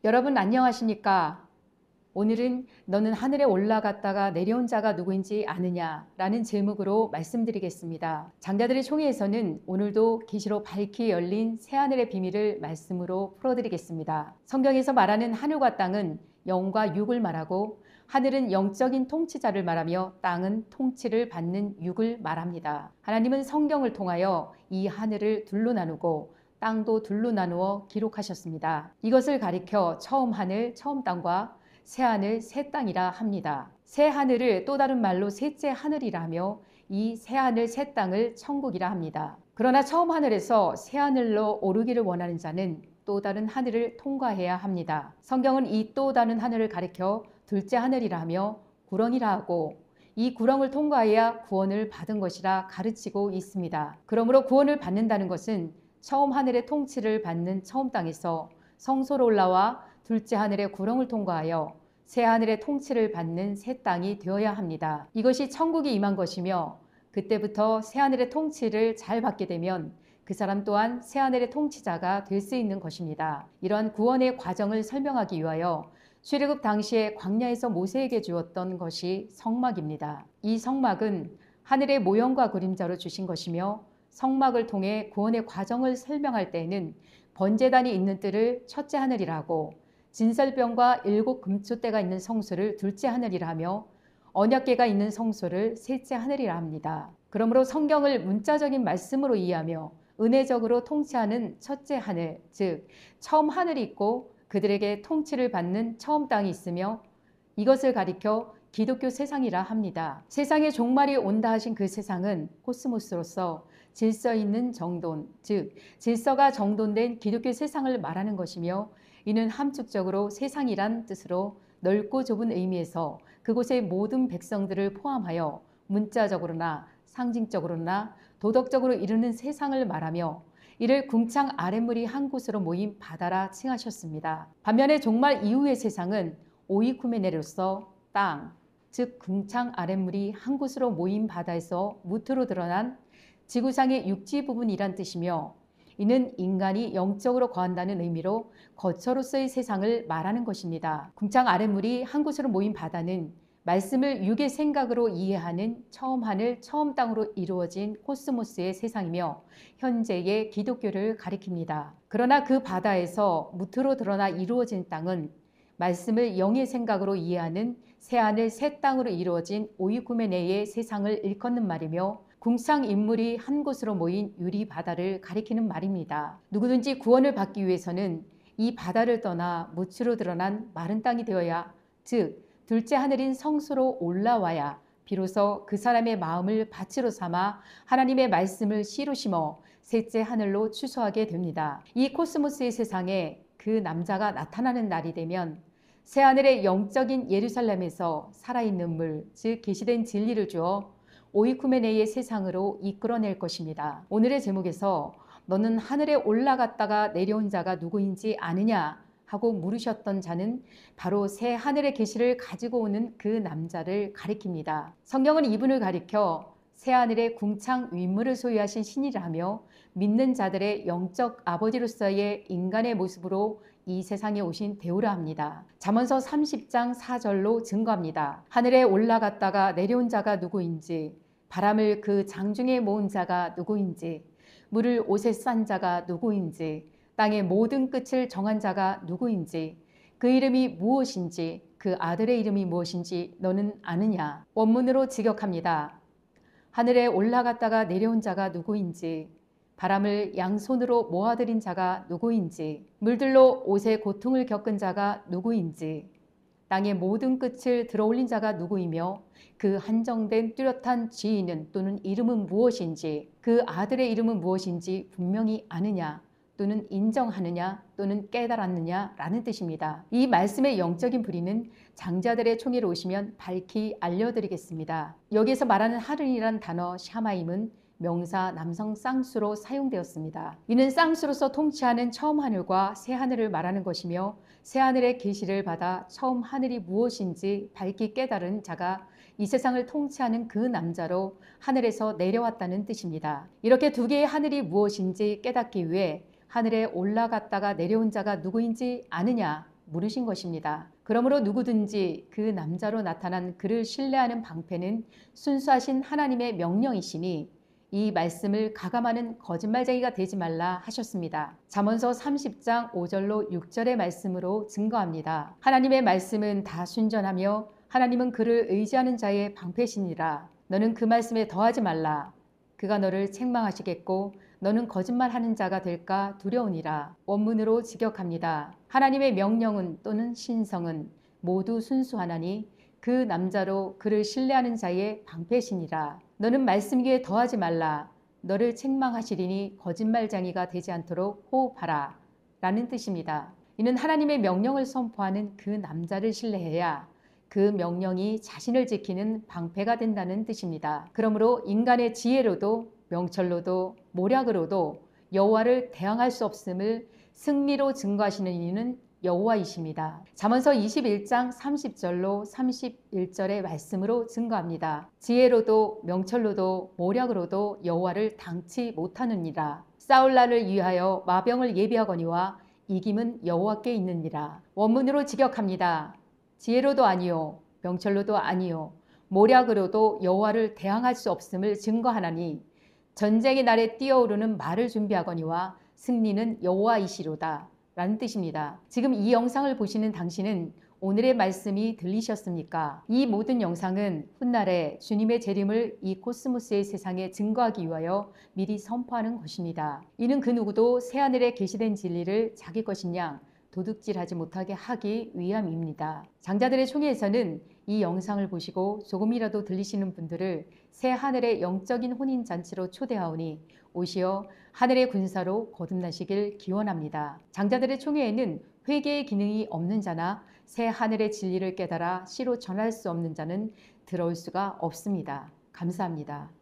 여러분 안녕하십니까? 오늘은 너는 하늘에 올라갔다가 내려온 자가 누구인지 아느냐? 라는 제목으로 말씀드리겠습니다. 장자들의 총회에서는 오늘도 계시로 밝히 열린 새하늘의 비밀을 말씀으로 풀어드리겠습니다. 성경에서 말하는 하늘과 땅은 영과 육을 말하고 하늘은 영적인 통치자를 말하며 땅은 통치를 받는 육을 말합니다. 하나님은 성경을 통하여 이 하늘을 둘로 나누고 땅도 둘로 나누어 기록하셨습니다. 이것을 가리켜 처음 하늘, 처음 땅과 새 하늘, 새 땅이라 합니다. 새 하늘을 또 다른 말로 셋째 하늘이라 하며 이 새 하늘, 새 땅을 천국이라 합니다. 그러나 처음 하늘에서 새 하늘로 오르기를 원하는 자는 또 다른 하늘을 통과해야 합니다. 성경은 이 또 다른 하늘을 가리켜 둘째 하늘이라 하며 구렁이라 하고 이 구렁을 통과해야 구원을 받은 것이라 가르치고 있습니다. 그러므로 구원을 받는다는 것은 처음 하늘의 통치를 받는 처음 땅에서 성소로 올라와 둘째 하늘의 구렁을 통과하여 새 하늘의 통치를 받는 새 땅이 되어야 합니다. 이것이 천국이 임한 것이며 그때부터 새 하늘의 통치를 잘 받게 되면 그 사람 또한 새 하늘의 통치자가 될 수 있는 것입니다. 이러한 구원의 과정을 설명하기 위하여 출애굽 당시에 광야에서 모세에게 주었던 것이 성막입니다. 이 성막은 하늘의 모형과 그림자로 주신 것이며 성막을 통해 구원의 과정을 설명할 때에는 번제단이 있는 뜰을 첫째 하늘이라고 진설병과 7 금초대가 있는 성소를 둘째 하늘이라 하며 언약궤가 있는 성소를 셋째 하늘이라 합니다. 그러므로 성경을 문자적인 말씀으로 이해하며 은혜적으로 통치하는 첫째 하늘, 즉 처음 하늘이 있고 그들에게 통치를 받는 처음 땅이 있으며 이것을 가리켜 기독교 세상이라 합니다. 세상의 종말이 온다 하신 그 세상은 코스모스로서 질서 있는 정돈, 즉 질서가 정돈된 기독교 세상을 말하는 것이며 이는 함축적으로 세상이란 뜻으로 넓고 좁은 의미에서 그곳의 모든 백성들을 포함하여 문자적으로나 상징적으로나 도덕적으로 이루는 세상을 말하며 이를 궁창 아랫물이 한 곳으로 모인 바다라 칭하셨습니다. 반면에 종말 이후의 세상은 오이쿠메네로서 땅, 즉 궁창 아랫물이 한 곳으로 모인 바다에서 무트로 드러난 지구상의 육지 부분이란 뜻이며 이는 인간이 영적으로 거한다는 의미로 거처로서의 세상을 말하는 것입니다. 궁창 아랫물이 한 곳으로 모인 바다는 말씀을 육의 생각으로 이해하는 처음 하늘, 처음 땅으로 이루어진 코스모스의 세상이며 현재의 기독교를 가리킵니다. 그러나 그 바다에서 무트로 드러나 이루어진 땅은 말씀을 영의 생각으로 이해하는 새 하늘, 새 땅으로 이루어진 오이쿠메네의 세상을 일컫는 말이며 궁창 인물이 한 곳으로 모인 유리 바다를 가리키는 말입니다. 누구든지 구원을 받기 위해서는 이 바다를 떠나 무치로 드러난 마른 땅이 되어야, 즉 둘째 하늘인 성소로 올라와야 비로소 그 사람의 마음을 밭으로 삼아 하나님의 말씀을 씨로 심어 셋째 하늘로 추수하게 됩니다. 이 코스모스의 세상에 그 남자가 나타나는 날이 되면 새 하늘의 영적인 예루살렘에서 살아있는 물, 즉 계시된 진리를 주어 오이쿠메네의 세상으로 이끌어낼 것입니다. 오늘의 제목에서 너는 하늘에 올라갔다가 내려온 자가 누구인지 아느냐 하고 물으셨던 자는 바로 새 하늘의 계시를 가지고 오는 그 남자를 가리킵니다. 성경은 이분을 가리켜 새 하늘의 궁창 윗물을 소유하신 신이라 하며 믿는 자들의 영적 아버지로서의 인간의 모습으로 이 세상에 오신 대우라 합니다. 잠언서 30장 4절로 증거합니다. 하늘에 올라갔다가 내려온 자가 누구인지, 바람을 그 장중에 모은 자가 누구인지, 물을 옷에 싼 자가 누구인지, 땅의 모든 끝을 정한 자가 누구인지, 그 이름이 무엇인지, 그 아들의 이름이 무엇인지 너는 아느냐. 원문으로 직역합니다. 하늘에 올라갔다가 내려온 자가 누구인지, 바람을 양손으로 모아들인 자가 누구인지, 물들로 옷의 고통을 겪은 자가 누구인지, 땅의 모든 끝을 들어올린 자가 누구이며 그 한정된 뚜렷한 지위는 또는 이름은 무엇인지, 그 아들의 이름은 무엇인지 분명히 아느냐 또는 인정하느냐 또는 깨달았느냐 라는 뜻입니다. 이 말씀의 영적인 부리는 장자들의 총회로 오시면 밝히 알려드리겠습니다. 여기에서 말하는 하늘이란 단어 샤마임은 명사 남성 쌍수로 사용되었습니다. 이는 쌍수로서 통치하는 처음 하늘과 새 하늘을 말하는 것이며 새 하늘의 계시를 받아 처음 하늘이 무엇인지 밝히 깨달은 자가 이 세상을 통치하는 그 남자로 하늘에서 내려왔다는 뜻입니다. 이렇게 두 개의 하늘이 무엇인지 깨닫기 위해 하늘에 올라갔다가 내려온 자가 누구인지 아느냐 물으신 것입니다. 그러므로 누구든지 그 남자로 나타난 그를 신뢰하는 방패는 순수하신 하나님의 명령이시니 이 말씀을 가감하는 거짓말쟁이가 되지 말라 하셨습니다. 잠언서 30장 5절로 6절의 말씀으로 증거합니다. 하나님의 말씀은 다 순전하며 하나님은 그를 의지하는 자의 방패시니라. 너는 그 말씀에 더하지 말라. 그가 너를 책망하시겠고 너는 거짓말하는 자가 될까 두려우니라. 원문으로 직역합니다. 하나님의 명령은 또는 신성은 모두 순수하나니 그 남자로 그를 신뢰하는 자의 방패시니라. 너는 말씀 위에 더하지 말라. 너를 책망하시리니 거짓말쟁이가 되지 않도록 호흡하라. 라는 뜻입니다. 이는 하나님의 명령을 선포하는 그 남자를 신뢰해야 그 명령이 자신을 지키는 방패가 된다는 뜻입니다. 그러므로 인간의 지혜로도 명철로도 모략으로도 여호와를 대항할 수 없음을 승리로 증거하시는 이는 여호와이십니다. 잠언서 21장 30절로 31절의 말씀으로 증거합니다. 지혜로도 명철로도 모략으로도 여호와를 당치 못하느니라. 싸울 날을 위하여 마병을 예비하거니와 이김은 여호와께 있느니라. 원문으로 직역합니다. 지혜로도 아니요 명철로도 아니요 모략으로도 여호와를 대항할 수 없음을 증거하나니 전쟁의 날에 뛰어오르는 말을 준비하거니와 승리는 여호와이시로다 라는 뜻입니다. 지금 이 영상을 보시는 당신은 오늘의 말씀이 들리셨습니까? 이 모든 영상은 훗날에 주님의 재림을 이 코스모스의 세상에 증거하기 위하여 미리 선포하는 것입니다. 이는 그 누구도 새하늘에 계시된 진리를 자기 것인 양 도둑질하지 못하게 하기 위함입니다. 장자들의 총회에서는 이 영상을 보시고 조금이라도 들리시는 분들을 새 하늘의 영적인 혼인잔치로 초대하오니 오시어 하늘의 군사로 거듭나시길 기원합니다. 장자들의 총회에는 회개의 기능이 없는 자나 새 하늘의 진리를 깨달아 씨로 전할 수 없는 자는 들어올 수가 없습니다. 감사합니다.